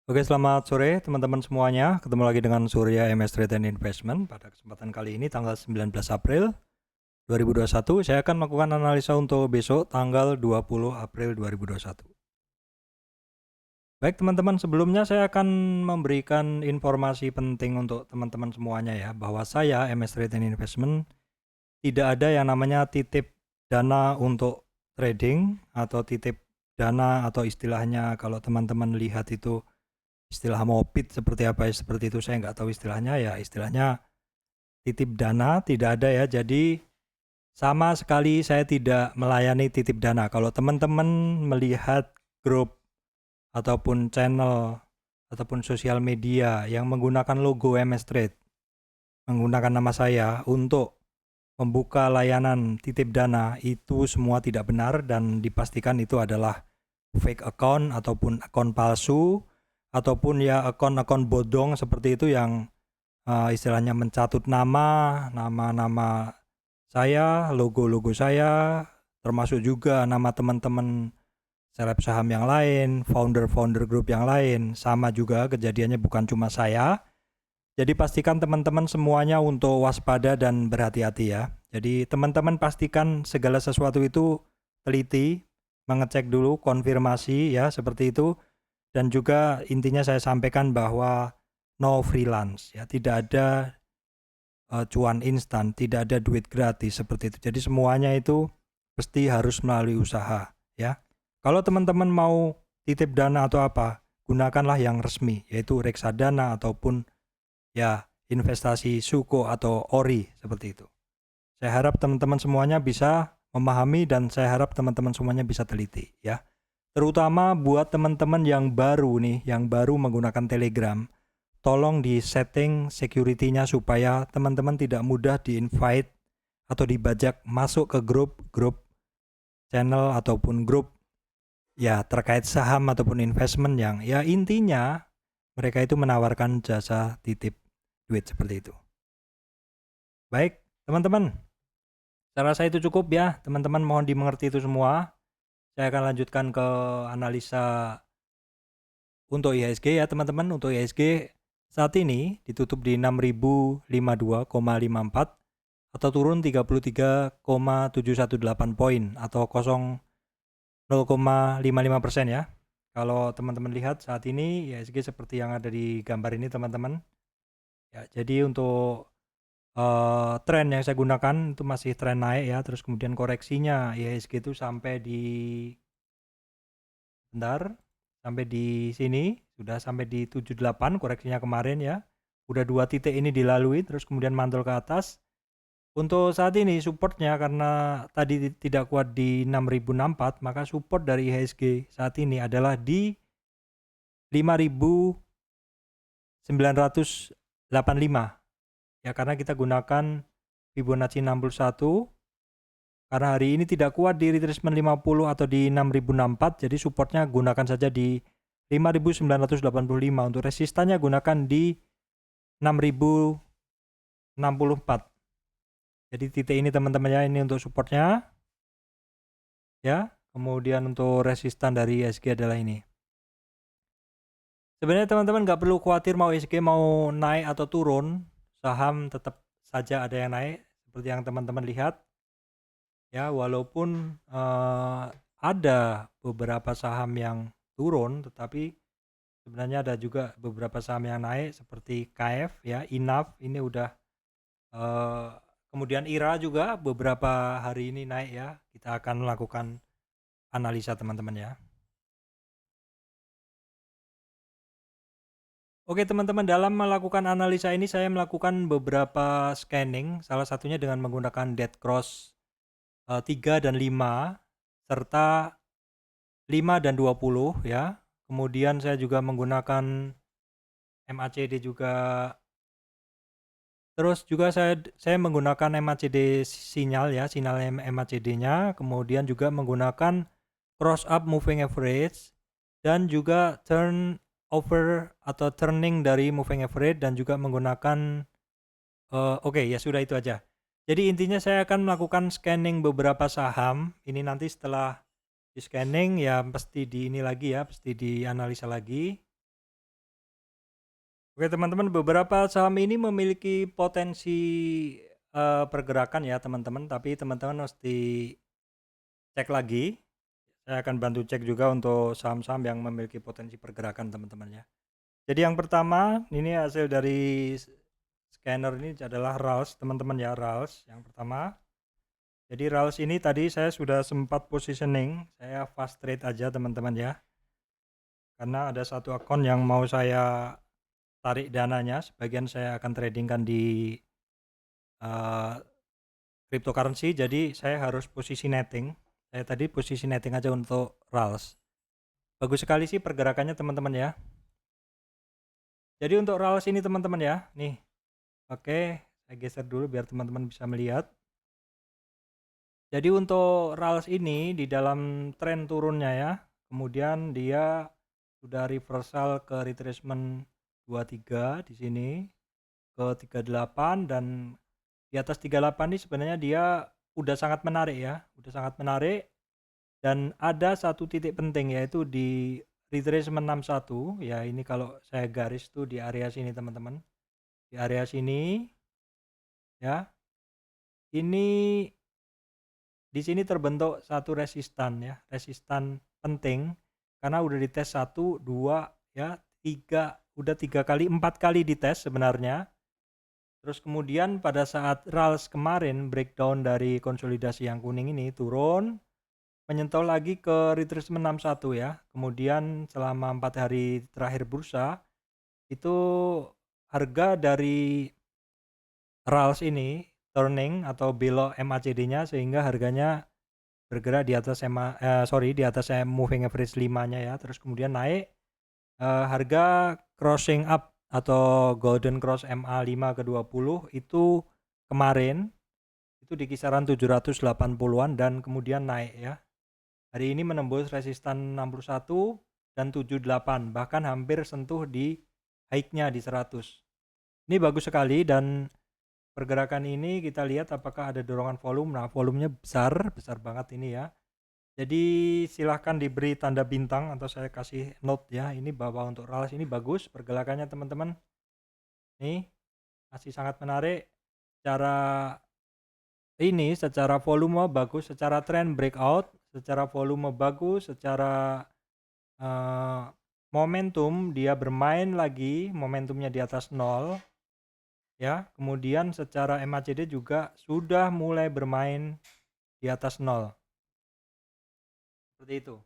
Oke, selamat sore teman-teman semuanya. Ketemu lagi dengan Surya MS Trade and Investment. Pada kesempatan kali ini tanggal 19 April 2021, saya akan melakukan analisa untuk besok tanggal 20 April 2021. Baik teman-teman, sebelumnya saya akan memberikan informasi penting untuk teman-teman semuanya ya, bahwa saya MS Trade and Investment tidak ada yang namanya titip dana untuk trading atau titip dana, atau istilahnya kalau teman-teman lihat itu istilah mopit seperti apa ya, seperti itu saya nggak tahu istilahnya ya, istilahnya titip dana tidak ada ya. Jadi sama sekali saya tidak melayani titip dana. Kalau teman-teman melihat grup ataupun channel ataupun sosial media yang menggunakan logo MS Trade, menggunakan nama saya untuk membuka layanan titip dana, itu semua tidak benar dan dipastikan itu adalah fake account ataupun akun palsu, ataupun ya akun-akun bodong seperti itu yang istilahnya mencatut nama-nama saya, logo-logo saya, termasuk juga nama teman-teman seleb saham yang lain, founder-founder grup yang lain. Sama juga kejadiannya, bukan cuma saya. Jadi pastikan teman-teman semuanya untuk waspada dan berhati-hati ya. Jadi teman-teman pastikan segala sesuatu itu teliti, mengecek dulu, konfirmasi ya, seperti itu. Dan juga intinya saya sampaikan bahwa no freelance ya, tidak ada cuan instan, tidak ada duit gratis seperti itu. Jadi semuanya itu pasti harus melalui usaha ya. Kalau teman-teman mau titip dana atau apa, gunakanlah yang resmi, yaitu reksadana ataupun ya investasi Suko atau Ori seperti itu. Saya harap teman-teman semuanya bisa memahami dan saya harap teman-teman semuanya bisa teliti ya. Terutama buat teman-teman yang baru nih, yang baru menggunakan Telegram, tolong di setting security-nya supaya teman-teman tidak mudah di-invite atau dibajak masuk ke grup-grup channel ataupun grup ya terkait saham ataupun investment yang ya intinya mereka itu menawarkan jasa titip duit seperti itu. Baik, teman-teman. Saya rasa itu cukup ya, teman-teman, mohon dimengerti itu semua. Saya akan lanjutkan ke analisa untuk IHSG ya teman-teman. Untuk IHSG saat ini ditutup di 6052,54 atau turun 33,718 poin atau 0,55% ya. Kalau teman-teman lihat saat ini IHSG seperti yang ada di gambar ini teman-teman. Ya, jadi untuk tren yang saya gunakan itu masih tren naik ya, terus kemudian koreksinya IHSG itu sampai di sampai di sini, sudah sampai di 78 koreksinya kemarin ya. Udah 2 titik ini dilalui terus kemudian mantul ke atas. Untuk saat ini supportnya karena tadi tidak kuat di 6064, maka support dari IHSG saat ini adalah di 5985 ya, karena kita gunakan Fibonacci 61. Karena hari ini tidak kuat di retracement 50 atau di 6064, jadi supportnya gunakan saja di 5985. Untuk resistannya gunakan di 6064. Jadi titik ini teman-teman ya, ini untuk supportnya ya. Kemudian untuk resistan dari IHSG adalah ini. Sebenarnya teman-teman nggak perlu khawatir mau IHSG mau naik atau turun, saham tetap saja ada yang naik seperti yang teman-teman lihat. Ya, walaupun ada beberapa saham yang turun, tetapi sebenarnya ada juga beberapa saham yang naik seperti KF ya, Inaf ini udah kemudian IRA juga beberapa hari ini naik ya. Kita akan melakukan analisa teman-teman ya. Oke teman-teman, dalam melakukan analisa ini saya melakukan beberapa scanning, salah satunya dengan menggunakan dead cross 3 dan 5 serta 5 dan 20 ya. Kemudian saya juga menggunakan MACD juga. Terus juga saya menggunakan MACD sinyal ya, sinyal MACD-nya, kemudian juga menggunakan cross up moving average dan juga turnover atau turning dari moving average dan juga menggunakan oke, ya sudah itu aja. Jadi intinya saya akan melakukan scanning beberapa saham. Ini nanti setelah di scanning ya pasti di ini lagi ya, pasti dianalisa lagi. Oke teman-teman, beberapa saham ini memiliki potensi pergerakan ya teman-teman, tapi teman-teman mesti cek lagi. Saya akan bantu cek juga untuk saham-saham yang memiliki potensi pergerakan teman-teman ya. Jadi yang pertama, ini hasil dari scanner ini adalah RALS teman-teman ya, RALS yang pertama. Jadi RALS ini tadi saya sudah sempat positioning, saya fast trade aja teman-teman ya. Karena ada satu akun yang mau saya tarik dananya, sebagian saya akan tradingkan di cryptocurrency, jadi saya harus posisi netting. Saya tadi posisi netting aja untuk RALS. Bagus sekali sih pergerakannya teman-teman ya. Jadi untuk RALS ini teman-teman ya, nih. Oke, saya geser dulu biar teman-teman bisa melihat. Jadi untuk RALS ini di dalam tren turunnya ya, kemudian dia sudah reversal ke retracement 23 di sini ke 38, dan di atas 38 ini sebenarnya dia udah sangat menarik ya, udah sangat menarik. Dan ada satu titik penting yaitu di retracement 61 ya, ini kalau saya garis tuh di area sini teman-teman, di area sini ya, ini di sini terbentuk satu resistan ya, resistan penting karena udah dites 1, 2 ya, 3, udah 3 kali, 4 kali dites sebenarnya. Terus kemudian pada saat RALS kemarin breakdown dari konsolidasi yang kuning ini turun, menyentuh lagi ke retracement 61 ya. Kemudian selama 4 hari terakhir bursa itu harga dari RALS ini turning atau belok MACD-nya, sehingga harganya bergerak di atas di atas moving average 5-nya ya. Terus kemudian naik, harga crossing up atau golden cross MA5 ke 20 itu kemarin itu di kisaran 780-an dan kemudian naik ya. Hari ini menembus resistan 61 dan 78, bahkan hampir sentuh di high-nya di 100. Ini bagus sekali, dan pergerakan ini kita lihat apakah ada dorongan volume. Nah, volumenya besar banget ini ya. Jadi silahkan diberi tanda bintang atau saya kasih note ya, ini bahwa untuk RALS ini bagus pergerakannya teman-teman. Nih, masih sangat menarik. Secara volume bagus, secara trend breakout, secara volume bagus, secara momentum dia bermain lagi, momentumnya di atas 0 ya. Kemudian secara MACD juga sudah mulai bermain di atas 0. Seperti itu.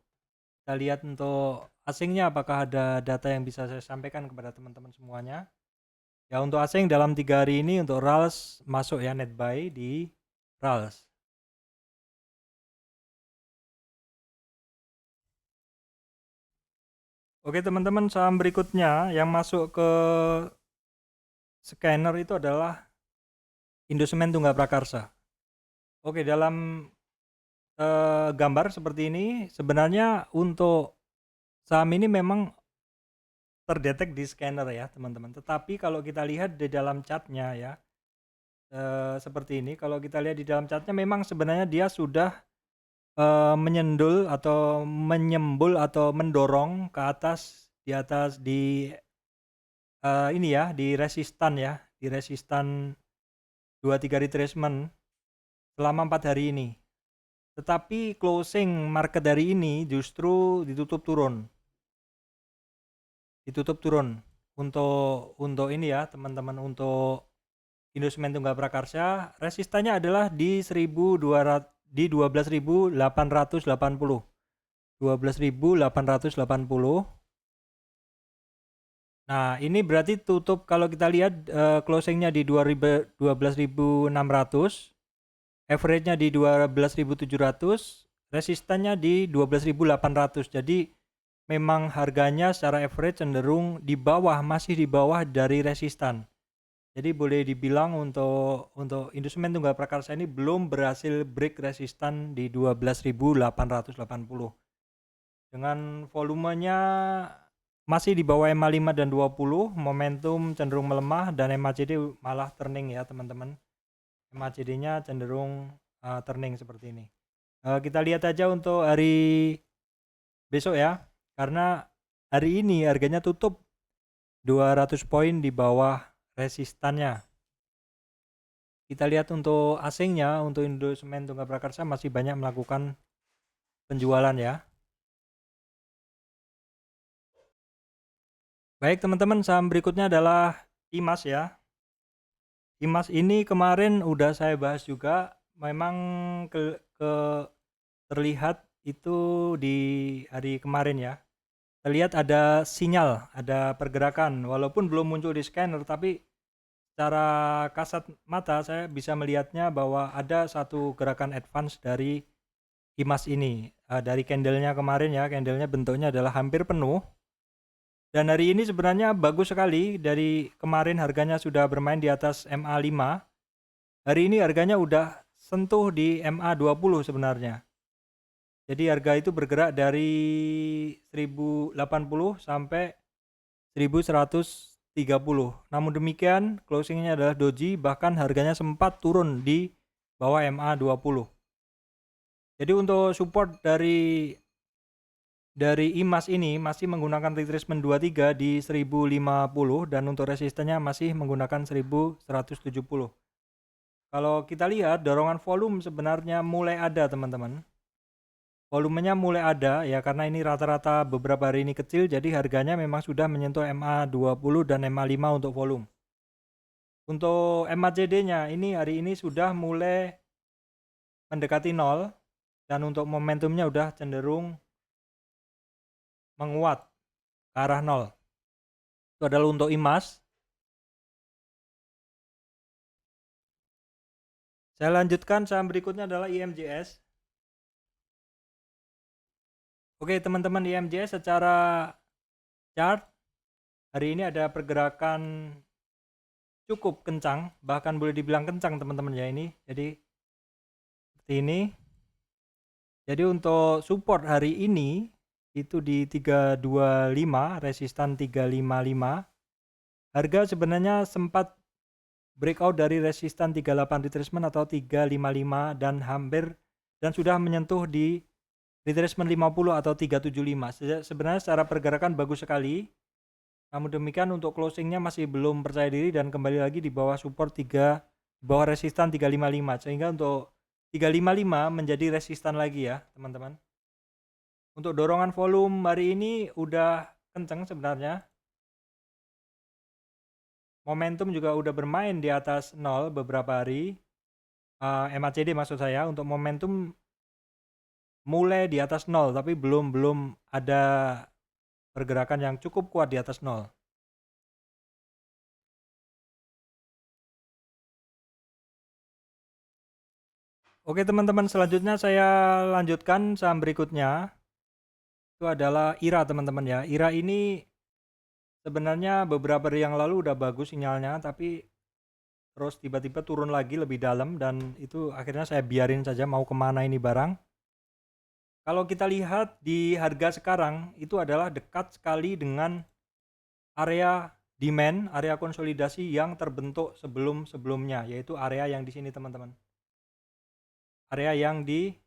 Kita lihat untuk asingnya apakah ada data yang bisa saya sampaikan kepada teman-teman semuanya. Ya, untuk asing dalam 3 hari ini untuk RALS masuk ya, net buy di RALS. Oke teman-teman, saham berikutnya yang masuk ke scanner itu adalah Indosemen Tunggal Prakarsa. Oke, dalam gambar seperti ini sebenarnya untuk saham ini memang terdetek di scanner ya teman-teman. Tetapi kalau kita lihat di dalam chartnya ya, seperti ini. Kalau kita lihat di dalam chartnya memang sebenarnya dia sudah menyendul atau menyembul atau mendorong ke atas, di atas di ini ya, di resistan ya, di resistan 23 retracement selama 4 hari ini. Tetapi closing market hari ini justru ditutup turun. Untuk ini ya teman-teman, untuk Indosemen Tunggal Prakarsa resistannya adalah di 12.880. 12.880. Nah, ini berarti tutup, kalau kita lihat closingnya di 12.600, average-nya di 12.700, resistannya di 12.800. Jadi memang harganya secara average cenderung di bawah, masih di bawah dari resistan. Jadi boleh dibilang untuk Indosemen Tunggal Prakarsa ini belum berhasil break resistan di 12.880. Dengan volumenya masih di bawah MA5 dan 20, momentum cenderung melemah, dan MACD malah turning ya teman-teman. MACD-nya cenderung turning seperti ini. Kita lihat aja untuk hari besok ya, karena hari ini harganya tutup 200 poin di bawah resistannya. Kita lihat untuk asingnya, untuk Indo Semen Tunggal Prakarsa masih banyak melakukan penjualan ya. Baik teman-teman, saham berikutnya adalah IMAS ya. IMAS ini kemarin udah saya bahas juga, memang terlihat itu di hari kemarin ya. Terlihat ada sinyal, ada pergerakan, walaupun belum muncul di scanner, tapi secara kasat mata saya bisa melihatnya bahwa ada satu gerakan advance dari IMAS ini. Dari candlenya kemarin ya, candlenya bentuknya adalah hampir penuh. Dan hari ini sebenarnya bagus sekali, dari kemarin harganya sudah bermain di atas MA5. Hari ini harganya udah sentuh di MA20 sebenarnya. Jadi harga itu bergerak dari 1080 sampai 1130. Namun demikian closingnya adalah doji, bahkan harganya sempat turun di bawah MA20. Jadi untuk support dari IMAS ini masih menggunakan retracement 23 di 1050 dan untuk resistennya masih menggunakan 1170. Kalau kita lihat dorongan volume sebenarnya mulai ada teman-teman. Volumenya mulai ada ya, karena ini rata-rata beberapa hari ini kecil, jadi harganya memang sudah menyentuh MA20 dan MA5 untuk volume. Untuk MACD-nya ini hari ini sudah mulai mendekati 0 dan untuk momentumnya udah cenderung menguat ke arah 0. Itu adalah untuk IMAS. Saya lanjutkan, saham berikutnya adalah IMJS. Oke teman-teman, IMJS secara chart hari ini ada pergerakan cukup kencang, bahkan boleh dibilang kencang teman-teman ya ini. Jadi seperti ini. Jadi untuk support hari ini itu di 325, resistan 355. Harga sebenarnya sempat breakout dari resistan 38 retracement atau 355 dan sudah menyentuh di retracement 50 atau 375. Sebenarnya secara pergerakan bagus sekali. Namun demikian untuk closingnya masih belum percaya diri dan kembali lagi di bawah support di bawah resistan 355, sehingga untuk 355 menjadi resistan lagi ya teman-teman. Untuk dorongan volume hari ini udah kenceng sebenarnya. Momentum juga udah bermain di atas 0 beberapa hari. MACD maksud saya, untuk momentum mulai di atas 0 tapi belum ada pergerakan yang cukup kuat di atas 0. Oke teman-teman, selanjutnya saya lanjutkan saham berikutnya. Itu adalah IRA teman-teman ya. IRA ini sebenarnya beberapa hari yang lalu udah bagus sinyalnya, tapi terus tiba-tiba turun lagi lebih dalam dan itu akhirnya saya biarin saja, mau kemana ini barang. Kalau kita lihat di harga sekarang itu adalah dekat sekali dengan area demand, area konsolidasi yang terbentuk sebelumnya, yaitu area yang di sini teman-teman. Area yang di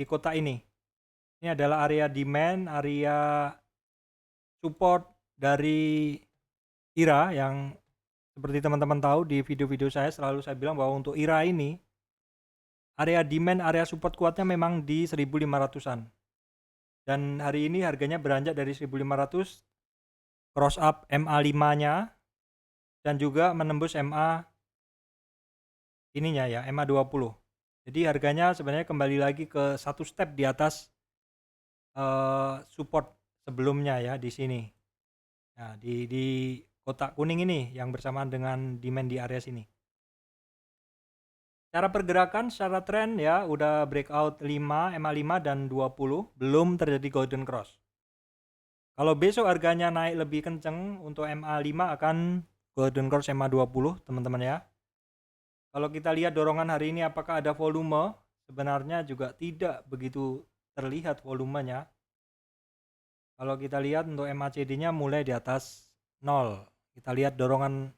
kota ini. Ini adalah area demand, area support dari IRA yang seperti teman-teman tahu di video-video saya selalu saya bilang bahwa untuk IRA ini area demand, area support kuatnya memang di 1500-an. Dan hari ini harganya beranjak dari 1500 cross up MA5-nya dan juga menembus MA ininya ya, MA20. Jadi harganya sebenarnya kembali lagi ke satu step di atas support sebelumnya ya di sini. Nah, di kotak kuning ini yang bersamaan dengan demand di area sini. Cara pergerakan secara tren ya udah breakout 5, MA5 dan 20, belum terjadi golden cross. Kalau besok harganya naik lebih kenceng untuk MA5 akan golden cross MA20 teman-teman ya. Kalau kita lihat dorongan hari ini apakah ada volume, sebenarnya juga tidak begitu terlihat volumenya. Kalau kita lihat untuk MACD-nya mulai di atas 0. Kita lihat dorongan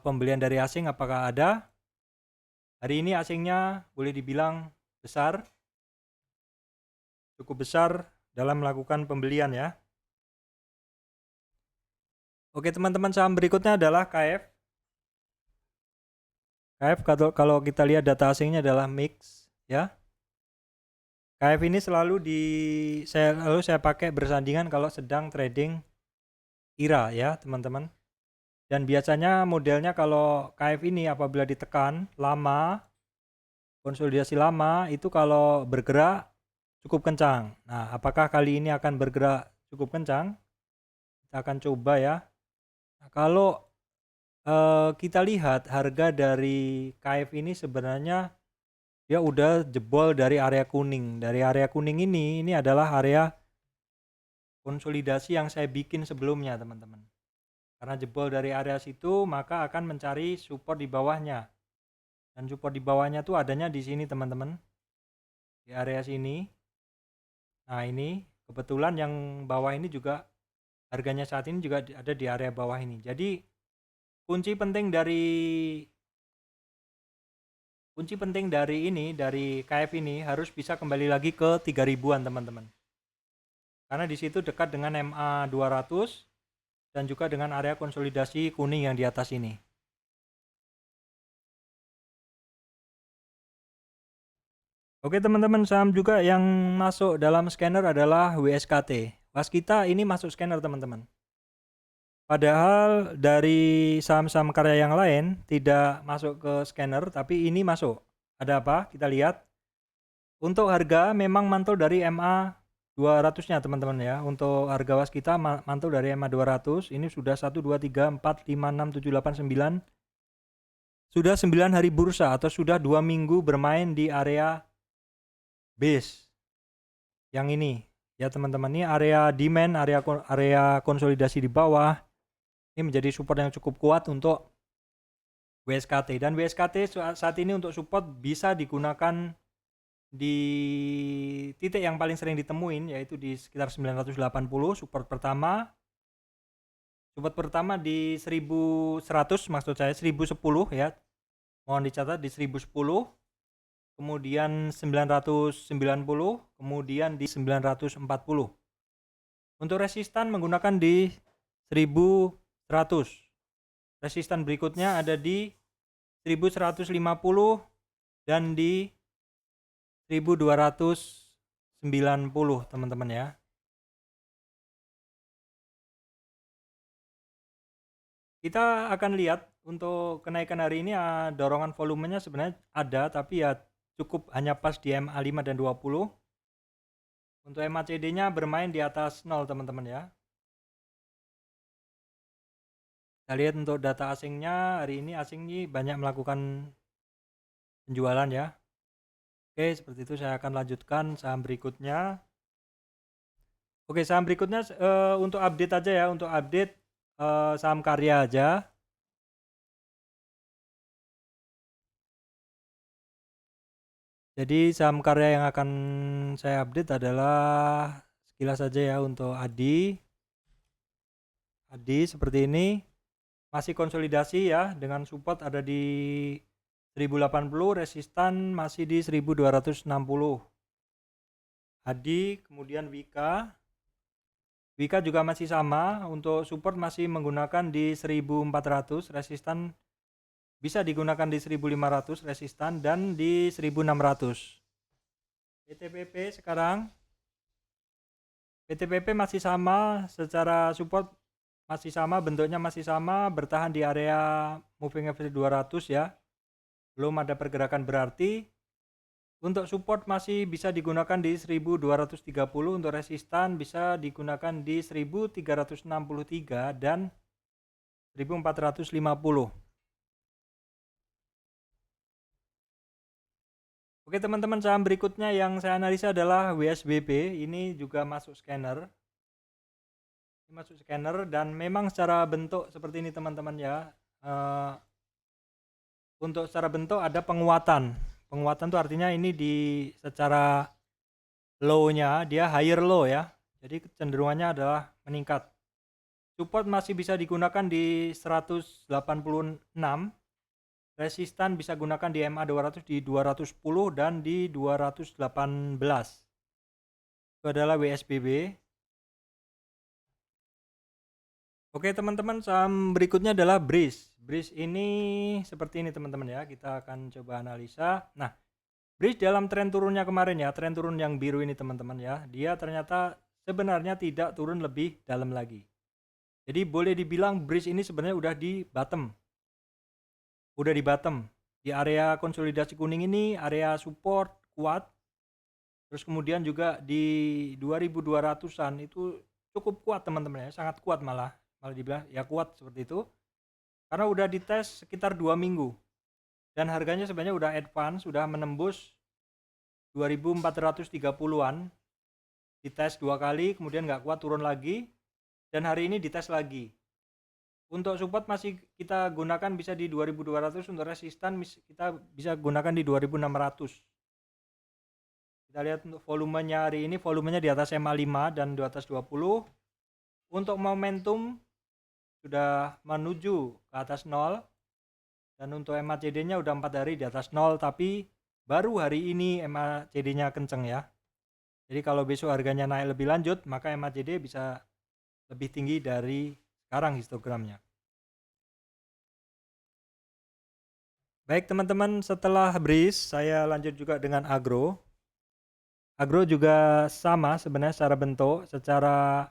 pembelian dari asing apakah ada. Hari ini asingnya boleh dibilang besar, cukup besar dalam melakukan pembelian ya. Oke teman-teman, saham berikutnya adalah KF. KF kalau kita lihat data asingnya adalah mix ya. KF ini selalu saya pakai bersandingan kalau sedang trading IRA ya teman-teman. Dan biasanya modelnya kalau KF ini apabila ditekan lama, konsolidasi lama itu kalau bergerak cukup kencang. Nah, apakah kali ini akan bergerak cukup kencang? Kita akan coba ya. Nah, kalau kita lihat harga dari KF ini sebenarnya dia udah jebol dari area kuning. Dari area kuning ini adalah area konsolidasi yang saya bikin sebelumnya teman-teman. Karena jebol dari area situ maka akan mencari support di bawahnya. Dan support di bawahnya tuh adanya di sini teman-teman. Di area sini. Nah ini kebetulan yang bawah ini juga harganya saat ini juga ada di area bawah ini. Jadi kunci penting dari KF ini harus bisa kembali lagi ke 3000-an teman-teman. Karena di situ dekat dengan MA 200 dan juga dengan area konsolidasi kuning yang di atas ini. Oke teman-teman, saham juga yang masuk dalam scanner adalah WSKT. Waskita ini masuk scanner teman-teman. Padahal dari saham-saham karya yang lain tidak masuk ke scanner, tapi ini masuk. Ada apa? Kita lihat. Untuk harga memang mantul dari MA 200-nya teman-teman ya. Untuk harga Waskita mantul dari MA 200. Ini sudah 1, 2, 3, 4, 5, 6, 7, 8, 9. Sudah 9 hari bursa atau sudah 2 minggu bermain di area base. Yang ini ya teman-teman, ini area demand, area konsolidasi di bawah. Ini menjadi support yang cukup kuat untuk WSKT. Dan WSKT saat ini untuk support bisa digunakan di titik yang paling sering ditemuin, yaitu di sekitar 980 support pertama di 1100, maksud saya 1010 ya, mohon dicatat di 1010, kemudian 990, kemudian di 940. Untuk resistan menggunakan di 1100. Resistan berikutnya ada di 1150 dan di 1290 teman-teman ya. Kita akan lihat untuk kenaikan hari ini dorongan volumenya sebenarnya ada, tapi ya cukup hanya pas di MA 5 dan 20. Untuk MACD-nya bermain di atas 0 teman-teman ya. Kita lihat untuk data asingnya hari ini, asing ini banyak melakukan penjualan ya. Oke, seperti itu. Saya akan lanjutkan saham berikutnya. Oke, saham berikutnya untuk update aja ya, untuk update saham karya aja. Jadi saham karya yang akan saya update adalah sekilas saja ya untuk ADI. ADI seperti ini. Masih konsolidasi ya, dengan support ada di 1080, resistan masih di 1260. ADI, kemudian Wika. Wika juga masih sama, untuk support masih menggunakan di 1400, resistan bisa digunakan di 1500 resistan dan di 1600. PTPP sekarang. PTPP masih sama, secara support masih sama, bentuknya masih sama, bertahan di area moving average 200 ya. Belum ada pergerakan berarti. Untuk support masih bisa digunakan di 1230, untuk resistan bisa digunakan di 1363 dan 1450. Oke teman-teman, saham berikutnya yang saya analisa adalah WSBB. Ini juga masuk scanner. Dan memang secara bentuk seperti ini teman-teman ya. Untuk secara bentuk ada penguatan itu artinya ini di secara low-nya dia higher low ya, jadi kecenderungannya adalah meningkat. Support masih bisa digunakan di 186, resistan bisa gunakan di MA 200 di 210 dan di 218. Itu adalah WSBB. Oke teman-teman, saham berikutnya adalah Breeze. Breeze ini seperti ini teman-teman ya, kita akan coba analisa. Nah, Breeze dalam tren turunnya kemarin ya, tren turun yang biru ini teman-teman ya, dia ternyata sebenarnya tidak turun lebih dalam lagi. Jadi boleh dibilang Breeze ini sebenarnya udah di bottom. Di area konsolidasi kuning ini, area support kuat. Terus kemudian juga di 2200-an itu cukup kuat teman-teman ya, sangat kuat malah dibilang ya kuat seperti itu. Karena udah dites sekitar 2 minggu. Dan harganya sebenarnya udah advance, sudah menembus 2430-an. Dites 2 kali, kemudian nggak kuat turun lagi. Dan hari ini dites lagi. Untuk support masih kita gunakan bisa di 2200, untuk resistan kita bisa gunakan di 2600. Kita lihat untuk volumenya hari ini, volumenya di atas MA5 dan di atas 20. Untuk momentum sudah menuju ke atas 0. Dan untuk MACD-nya udah 4 hari di atas 0, tapi baru hari ini MACD-nya kenceng ya. Jadi kalau besok harganya naik lebih lanjut, maka MACD bisa lebih tinggi dari sekarang histogramnya. Baik teman-teman, setelah Breeze, saya lanjut juga dengan Agro. Agro juga sama sebenarnya secara bentuk, secara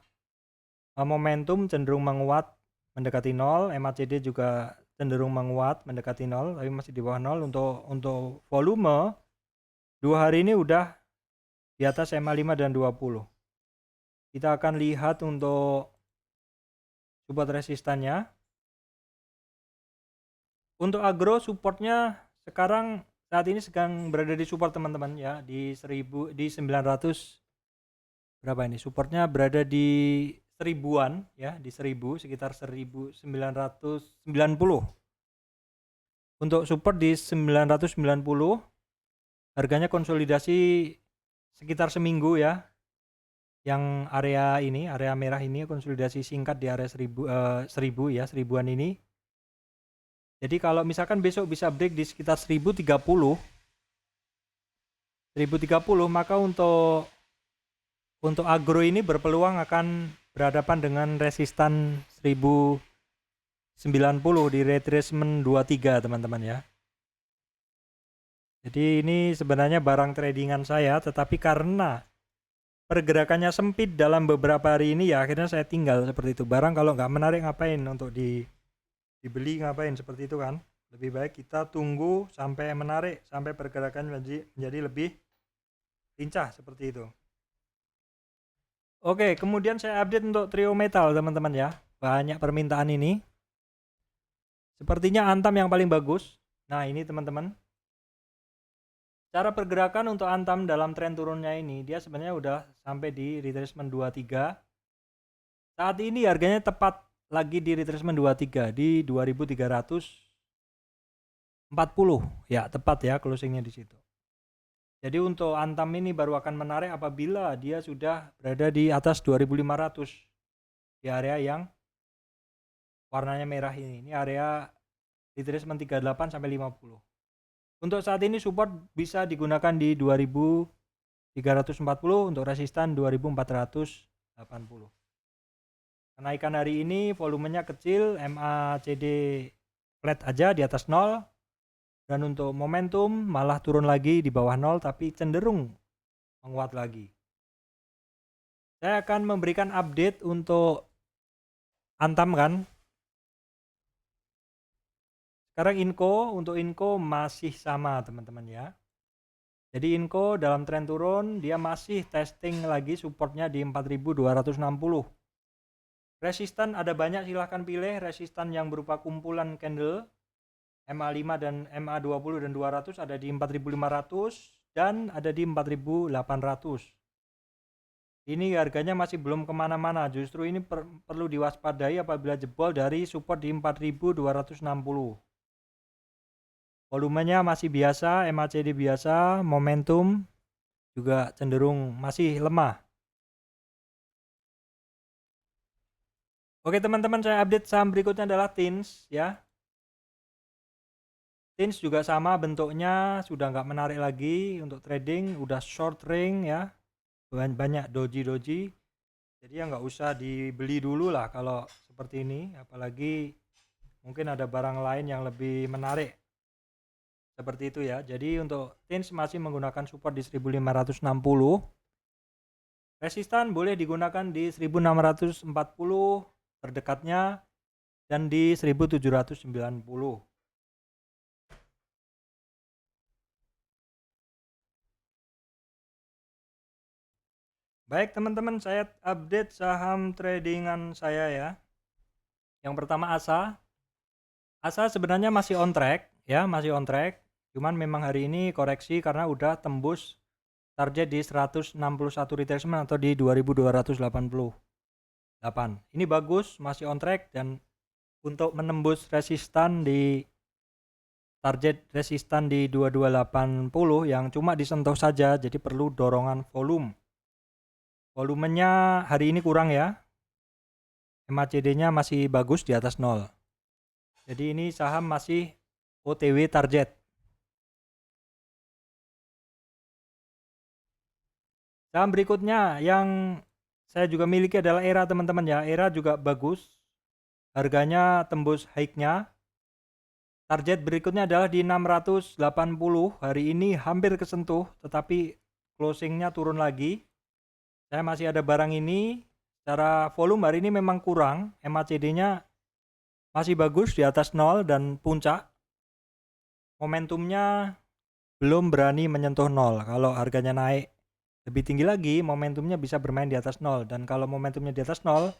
momentum cenderung menguat mendekati 0, MACD juga cenderung menguat mendekati 0, tapi masih di bawah 0. Untuk volume 2 hari ini udah di atas MA5 dan 20. Kita akan lihat untuk support resistannya. Untuk Agro supportnya sekarang saat ini sedang berada di support teman-teman ya, di 900 berapa ini? Supportnya berada di 1000-an ya, di 1000, sekitar 1990. Untuk support di 990, harganya konsolidasi sekitar seminggu ya. Yang area ini, area merah ini konsolidasi singkat di area 1000 ya, 1000-an ini. Jadi kalau misalkan besok bisa break di sekitar 1030, maka untuk Agro ini berpeluang akan berhadapan dengan resistan 1090 di retracement 23 teman-teman ya. Jadi ini sebenarnya barang tradingan saya, tetapi karena pergerakannya sempit dalam beberapa hari ini ya akhirnya saya tinggal seperti itu. Barang kalau nggak menarik ngapain untuk dibeli, ngapain seperti itu kan. Lebih baik kita tunggu sampai menarik, sampai pergerakan menjadi lebih lincah seperti itu. Oke, kemudian saya update untuk trio metal teman-teman ya. Banyak permintaan ini. Sepertinya Antam yang paling bagus. Nah ini teman-teman, cara pergerakan untuk Antam dalam tren turunnya ini, dia sebenarnya udah sampai di retracement 23. Saat ini harganya tepat lagi di retracement 23 di 2340. Ya, tepat ya closingnya di situ. Jadi untuk Antam ini baru akan menarik apabila dia sudah berada di atas 2500 di area yang warnanya merah ini. Ini area retracement 38 sampai 50. Untuk saat ini support bisa digunakan di 2340, untuk resistan 2480. Kenaikan hari ini volumenya kecil, MACD flat aja di atas 0. Dan untuk momentum malah turun lagi di bawah 0, tapi cenderung menguat lagi. Saya akan memberikan update untuk Antam kan. Sekarang untuk Inco masih sama teman-teman ya. Jadi Inco dalam tren turun dia masih testing lagi supportnya di 4260. Resistan ada banyak, silahkan pilih resistan yang berupa kumpulan candle MA5 dan MA20 dan 200 ada di 4500 dan ada di 4800. Ini harganya masih belum kemana-mana, justru ini perlu diwaspadai apabila jebol dari support di 4260. Volumenya masih biasa, MACD biasa, momentum juga cenderung masih lemah. Oke teman-teman, saya update saham berikutnya adalah TINS ya. TINS juga sama bentuknya, sudah nggak menarik lagi untuk trading, udah short ring ya, banyak doji. Jadi ya nggak usah dibeli dulu lah kalau seperti ini, apalagi mungkin ada barang lain yang lebih menarik. Seperti itu ya. Jadi untuk tins masih menggunakan support di 1560. Resistan boleh digunakan di 1640 terdekatnya dan di 1790. Baik teman-teman, saya update saham tradingan saya ya. Yang pertama ASA. ASA sebenarnya masih on track ya, masih on track. Cuman memang hari ini koreksi karena udah tembus target di 161 retracement atau di 2288. Ini bagus, masih on track, dan untuk menembus resistan di target resistan di 2280 yang cuma disentuh saja, jadi perlu dorongan volume. Volumenya hari ini kurang ya. MACD-nya masih bagus di atas 0. Jadi ini saham masih OTW target. Saham berikutnya yang saya juga miliki adalah ERA teman-teman ya. ERA juga bagus. Harganya tembus high-nya. Target berikutnya adalah di 680. Hari ini hampir kesentuh, tetapi closingnya turun lagi. Saya masih ada barang ini. Secara volume hari ini memang kurang. MACD-nya masih bagus di atas 0 dan puncak. Momentumnya belum berani menyentuh 0. Kalau harganya naik lebih tinggi lagi, momentumnya bisa bermain di atas 0. Dan kalau momentumnya di atas 0,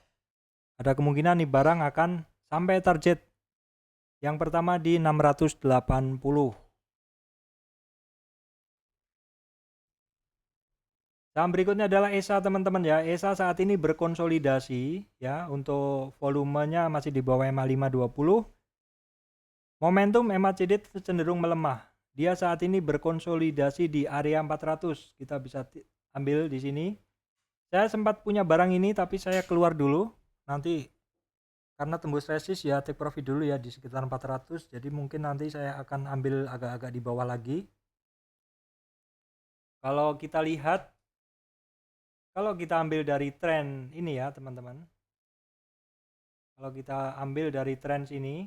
ada kemungkinan nih barang akan sampai target yang pertama di 680. Saham berikutnya adalah ESA teman-teman ya. ESA saat ini berkonsolidasi ya, untuk volumenya masih di bawah MA 520. Momentum MACD cenderung melemah. Dia saat ini berkonsolidasi di area 400. Kita bisa ambil di sini. Saya sempat punya barang ini tapi saya keluar dulu. Nanti karena tembus resist ya, take profit dulu ya di sekitar 400. Jadi mungkin nanti saya akan ambil agak-agak di bawah lagi. Kalau kita lihat, kalau kita ambil dari tren ini ya teman-teman. Kalau kita ambil dari tren sini,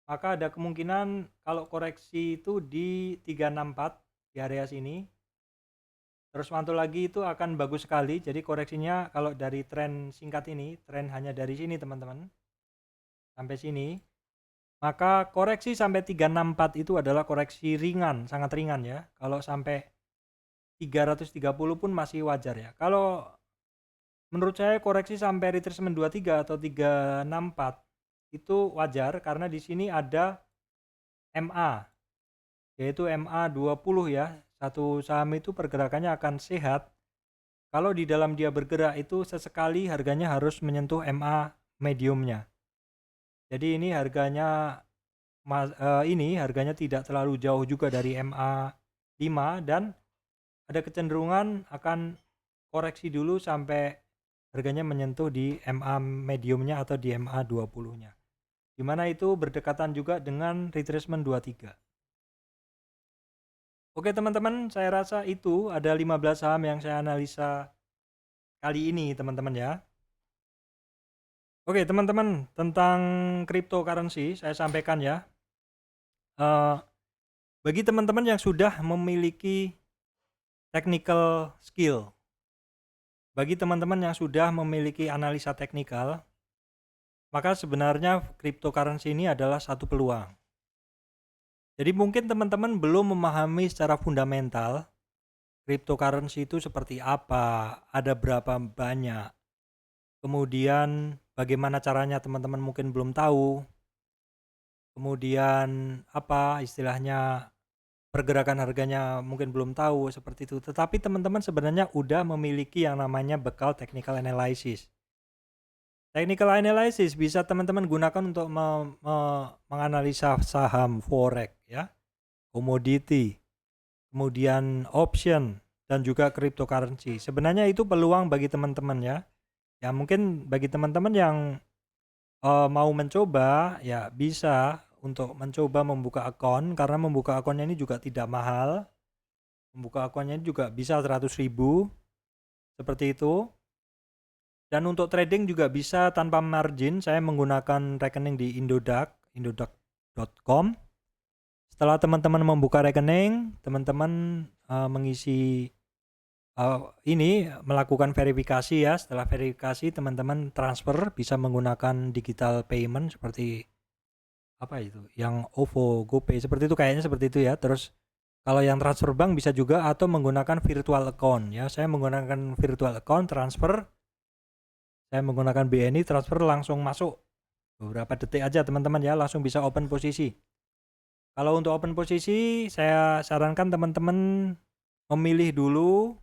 maka ada kemungkinan kalau koreksi itu di 364 di area sini. Terus mantul lagi itu akan bagus sekali. Jadi koreksinya kalau dari tren singkat ini, tren hanya dari sini teman-teman, sampai sini, maka koreksi sampai 364 itu adalah koreksi ringan, sangat ringan ya. Kalau sampai 330 pun masih wajar ya. Kalau menurut saya koreksi sampai retracement 23 atau 364 itu wajar karena di sini ada MA, yaitu MA 20 ya. Satu saham itu pergerakannya akan sehat kalau di dalam dia bergerak itu sesekali harganya harus menyentuh MA mediumnya. Jadi ini harganya tidak terlalu jauh juga dari MA 5 dan ada kecenderungan akan koreksi dulu sampai harganya menyentuh di MA mediumnya atau di MA 20-nya. Dimana itu berdekatan juga dengan retracement 23. Oke teman-teman, saya rasa itu ada 15 saham yang saya analisa kali ini teman-teman ya. Oke teman-teman, tentang cryptocurrency saya sampaikan ya. Bagi teman-teman yang sudah memiliki technical skill, bagi teman-teman yang sudah memiliki analisa teknikal, maka sebenarnya cryptocurrency ini adalah satu peluang. Jadi mungkin teman-teman belum memahami secara fundamental cryptocurrency itu seperti apa, ada berapa banyak, kemudian bagaimana caranya teman-teman mungkin belum tahu, kemudian apa istilahnya pergerakan harganya mungkin belum tahu seperti itu. Tetapi teman-teman sebenarnya udah memiliki yang namanya bekal technical analysis. Technical analysis bisa teman-teman gunakan untuk menganalisa saham forex ya, komoditi, kemudian option dan juga cryptocurrency. Sebenarnya itu peluang bagi teman-teman ya. Ya mungkin bagi teman-teman yang mau mencoba ya bisa untuk mencoba membuka akun, karena membuka akunnya ini juga tidak mahal. Membuka akunnya ini juga bisa 100.000 seperti itu. Dan untuk trading juga bisa tanpa margin. Saya menggunakan rekening di indodax.com. Setelah teman-teman membuka rekening, teman-teman mengisi ini melakukan verifikasi ya. Setelah verifikasi teman-teman transfer bisa menggunakan digital payment seperti apa itu? Yang OVO, GoPay seperti itu, kayaknya seperti itu ya. Terus kalau yang transfer bank bisa juga atau menggunakan virtual account ya. Saya menggunakan virtual account transfer. Saya menggunakan BNI transfer langsung masuk. Beberapa detik aja teman-teman ya, langsung bisa open posisi. Kalau untuk open posisi, saya sarankan teman-teman memilih dulu.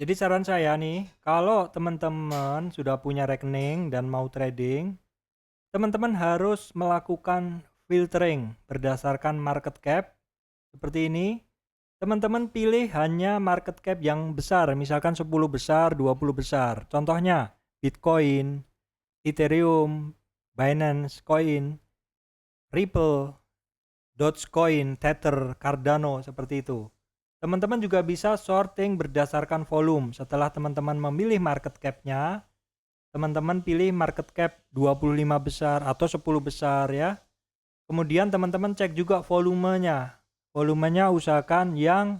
Jadi saran saya nih, kalau teman-teman sudah punya rekening dan mau trading, teman-teman harus melakukan filtering berdasarkan market cap. Seperti ini. Teman-teman pilih hanya market cap yang besar, misalkan 10 besar, 20 besar. Contohnya Bitcoin, Ethereum, Binance Coin, Ripple, Dogecoin, Tether, Cardano, seperti itu. Teman-teman juga bisa sorting berdasarkan volume. Setelah teman-teman memilih market cap-nya, teman-teman pilih market cap 25 besar atau 10 besar ya. Kemudian teman-teman cek juga volumenya. Volumenya usahakan yang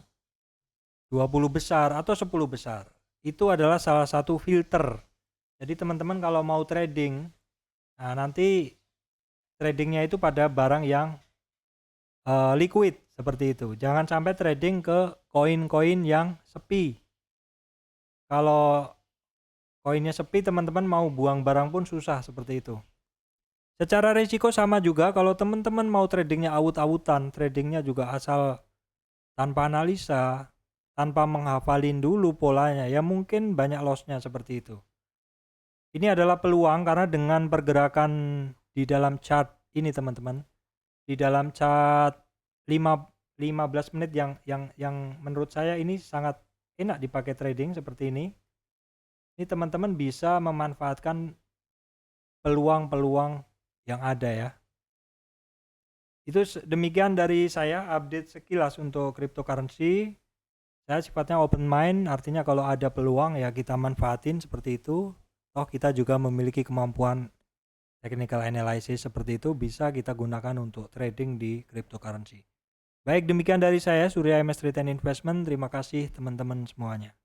20 besar atau 10 besar. Itu adalah salah satu filter. Jadi teman-teman kalau mau trading, nah nanti tradingnya itu pada barang yang liquid seperti itu. Jangan sampai trading ke koin-koin yang sepi. Kalau koinnya sepi, teman-teman mau buang barang pun susah seperti itu. Secara risiko sama juga, kalau teman-teman mau tradingnya awut-awutan, tradingnya juga asal tanpa analisa, tanpa menghafalin dulu polanya, ya mungkin banyak lossnya seperti itu. Ini adalah peluang karena dengan pergerakan di dalam chart ini teman-teman, di dalam chart 15 menit yang menurut saya ini sangat enak dipakai trading seperti ini. Ini teman-teman bisa memanfaatkan peluang-peluang yang ada ya. Itu demikian dari saya update sekilas untuk cryptocurrency. Saya sifatnya open mind, artinya kalau ada peluang ya kita manfaatin seperti itu. Toh kita juga memiliki kemampuan technical analysis seperti itu, bisa kita gunakan untuk trading di cryptocurrency. Baik, demikian dari saya Surya MS Trade and Investment. Terima kasih teman-teman semuanya.